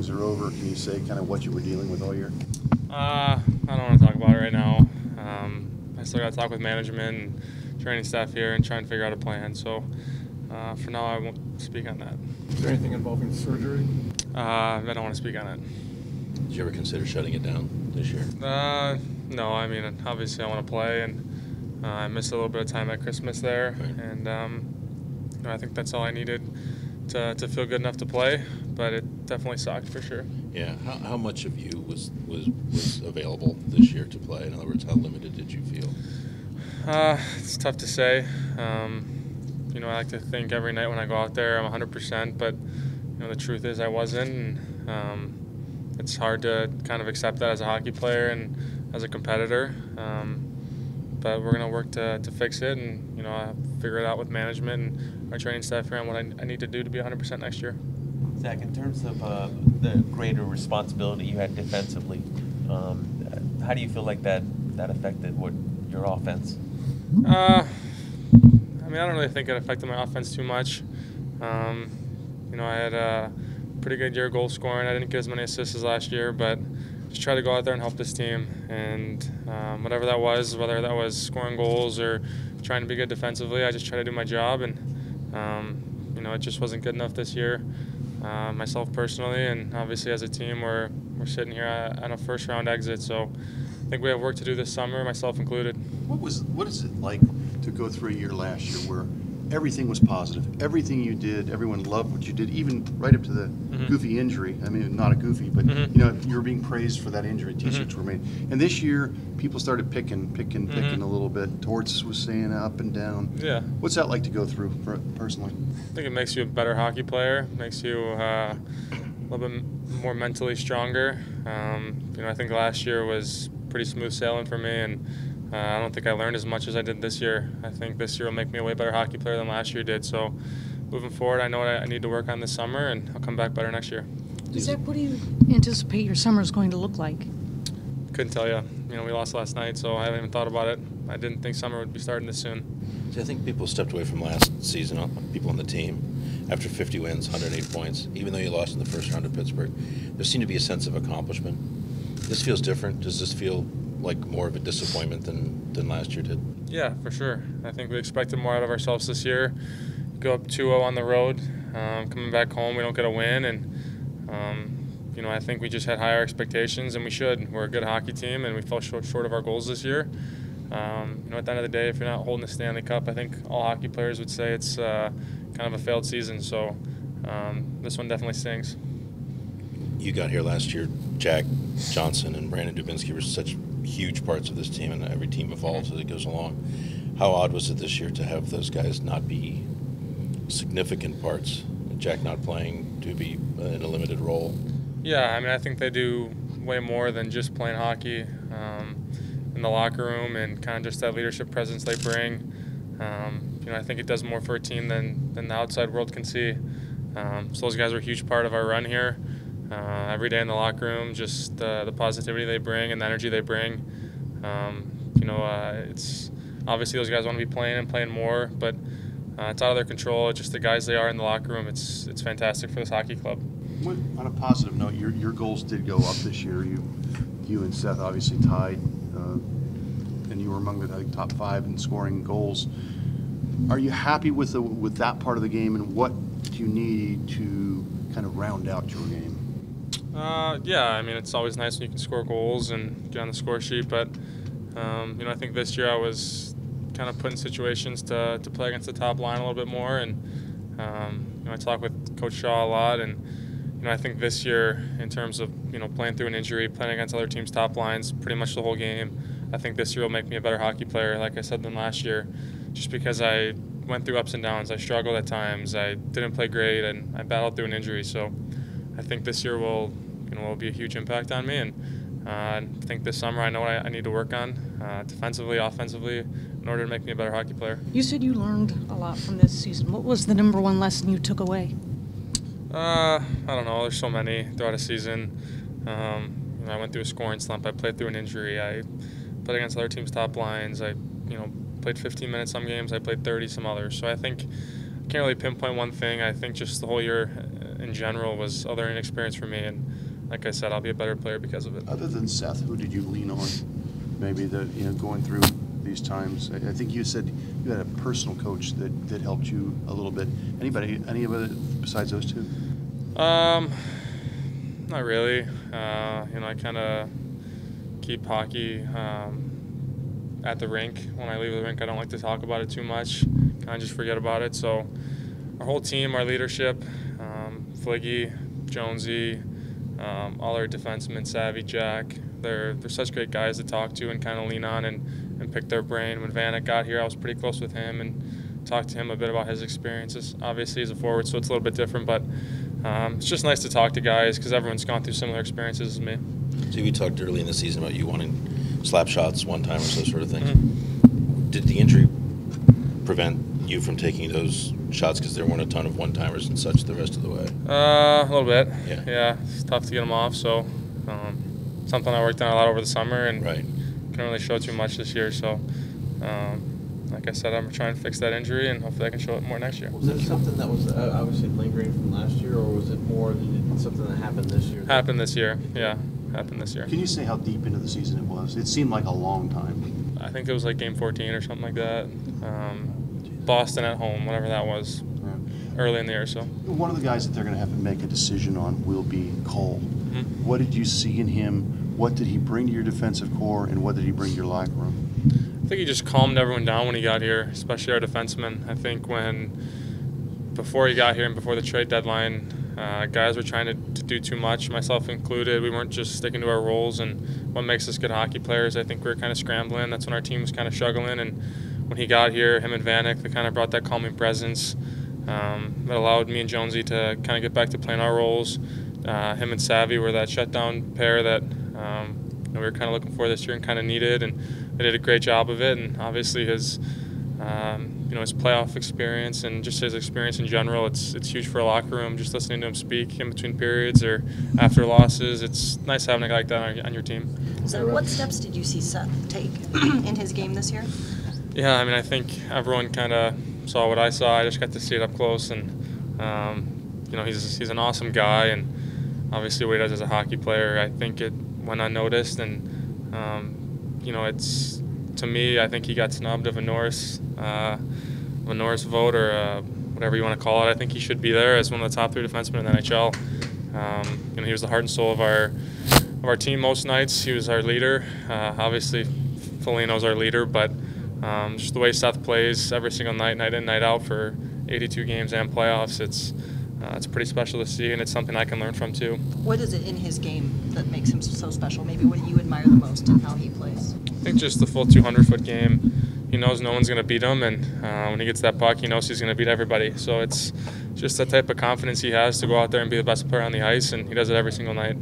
things are over, can you say kind of what you were dealing with all year? I don't want to talk about it right now. I still got to talk with management and training staff here and try and figure out a plan. So for now, I won't speak on that. Is there anything involving surgery? I don't want to speak on it. Did you ever consider shutting it down this year? No. I mean, obviously I want to play, and I missed a little bit of time at Christmas there, Right. and I think that's all I needed to feel good enough to play. But it definitely sucked for sure. Yeah. How much of you was available this year to play? In other words, how limited did you feel? It's tough to say. I like to think every night when I go out there I'm 100%, but the truth is I wasn't. And it's hard to kind of accept that as a hockey player and as a competitor. But we're going to work to fix it and figure it out with management and our training staff here on what I need to do to be 100% next year. Zach, in terms of the greater responsibility you had defensively, how do you feel like that affected your offense? I don't really think it affected my offense too much. I had a pretty good year goal scoring. I didn't get as many assists as last year, but just try to go out there and help this team. And whatever that was, whether that was scoring goals or trying to be good defensively, I just try to do my job. And it just wasn't good enough this year, myself personally, and obviously as a team, we're sitting here on a first-round exit. So I think we have work to do this summer, myself included. What is it like to go through a year last year where everything was positive, everything you did, everyone loved what you did, even right up to the goofy injury? I mean, not a goofy, but you were being praised for that injury. T-shirts were made, and this year people started picking a little bit. Torts was saying up and down. Yeah. What's that like to go through personally? I think it makes you a better hockey player. Makes you a little bit more mentally stronger. I think last year was pretty smooth sailing for me, and I don't think I learned as much as I did this year. I think this year will make me a way better hockey player than last year did. So moving forward, I know what I need to work on this summer, and I'll come back better next year. Zach, what do you anticipate your summer is going to look like? Couldn't tell you. We lost last night, so I haven't even thought about it. I didn't think summer would be starting this soon. See, I think people stepped away from last season, people on the team, after 50 wins, 108 points. Even though you lost in the first round of Pittsburgh, there seemed to be a sense of accomplishment. This feels different. Does this feel like more of a disappointment than last year did? Yeah, for sure. I think we expected more out of ourselves this year. Go up 2-0 on the road, coming back home, we don't get a win, and I think we just had higher expectations, and we should. We're a good hockey team, and we fell short of our goals this year. At the end of the day, if you're not holding the Stanley Cup, I think all hockey players would say it's kind of a failed season. So this one definitely stings. You got here last year. Jack Johnson and Brandon Dubinsky were such huge parts of this team, and every team evolves as it goes along. How odd was it this year to have those guys not be significant parts? Jack not playing, Doobie in a limited role. Yeah, I think they do way more than just playing hockey in the locker room and kind of just that leadership presence they bring. I think it does more for a team than the outside world can see. So those guys are a huge part of our run here. Every day in the locker room, just the positivity they bring and the energy they bring. It's obviously those guys want to be playing and playing more, but it's out of their control. It's just the guys they are in the locker room. It's fantastic for this hockey club. On a positive note, your goals did go up this year. You and Seth obviously tied, and you were among the top 5 in scoring goals. Are you happy with that part of the game, and what do you need to kind of round out your game? Yeah, it's always nice when you can score goals and get on the score sheet, but I think this year I was kind of put in situations to play against the top line a little bit more, and I talk with Coach Shaw a lot, and I think this year, in terms of playing through an injury, playing against other teams' top lines, pretty much the whole game, I think this year will make me a better hockey player, like I said, than last year, just because I went through ups and downs. I struggled at times. I didn't play great, and I battled through an injury. So I think this year will be a huge impact on me, and I think this summer I know what I need to work on defensively, offensively, in order to make me a better hockey player. You said you learned a lot from this season. What was the number one lesson you took away? I don't know. There's so many throughout a season. I went through a scoring slump. I played through an injury. I played against other teams' top lines. I played 15 minutes some games. I played 30 some others. So I think I can't really pinpoint one thing. I think just the whole year in general was a learning experience for me. And like I said, I'll be a better player because of it. Other than Seth, who did you lean on? Maybe going through these times. I think you said you had a personal coach that helped you a little bit. Any of it besides those two? Not really. I kind of keep hockey at the rink. When I leave the rink, I don't like to talk about it too much. Kind of just forget about it. So our whole team, our leadership, Fliggy, Jonesy, all our defensemen, Savvy, Jack, they're such great guys to talk to and kind of lean on and pick their brain. When Vanek got here, I was pretty close with him and talked to him a bit about his experiences. Obviously, he's a forward, so it's a little bit different, but it's just nice to talk to guys because everyone's gone through similar experiences as me. So we talked early in the season about you wanting slap shots, one-timers, those sort of things. Did the injury prevent you from taking those shots because there weren't a ton of one-timers and such the rest of the way? A little bit. Yeah. It's tough to get them off, so something I worked on a lot over the summer and Right. couldn't really show too much this year. So, like I said, I'm trying to fix that injury and hopefully I can show it more next year. Was that something that was obviously lingering from last year, or was it more something that happened this year? Happened this year, yeah. Happened this year. Can you say how deep into the season it was? It seemed like a long time. I think it was like game 14 or something like that. Boston at home, whatever that was, early in the year. So One of the guys that they're going to have to make a decision on will be Cole. What did you see in him? What did he bring to your defensive core, and what did he bring to your locker room? I think he just calmed everyone down when he got here, especially our defensemen. I think before he got here and before the trade deadline, guys were trying to do too much, myself included. We weren't just sticking to our roles and what makes us good hockey players. I think we were kind of scrambling. That's when our team was kind of struggling. And when he got here, him and Vanek, they kind of brought that calming presence that allowed me and Jonesy to kind of get back to playing our roles. Him and Savvy were that shutdown pair that we were kind of looking for this year and kind of needed, and they did a great job of it. And obviously his his playoff experience and just his experience in general, it's huge for a locker room. Just listening to him speak in between periods or after losses, it's nice having a guy like that on your team. So what steps did you see Seth take in his game this year? Yeah, I think everyone kind of saw what I saw. I just got to see it up close, and he's an awesome guy, and obviously what he does as a hockey player, I think it went unnoticed, and it's, to me, I think he got snubbed of a Norris vote or whatever you want to call it. I think he should be there as one of the top 3 defensemen in the NHL. He was the heart and soul of our team most nights. He was our leader. Obviously, Foligno's our leader, but just the way Seth plays every single night, night in, night out for 82 games and playoffs, it's pretty special to see, and it's something I can learn from too. What is it in his game that makes him so special? Maybe what do you admire the most in how he plays? I think just the full 200-foot game. He knows no one's going to beat him, and when he gets that puck, he knows he's going to beat everybody. So it's just the type of confidence he has to go out there and be the best player on the ice, and he does it every single night.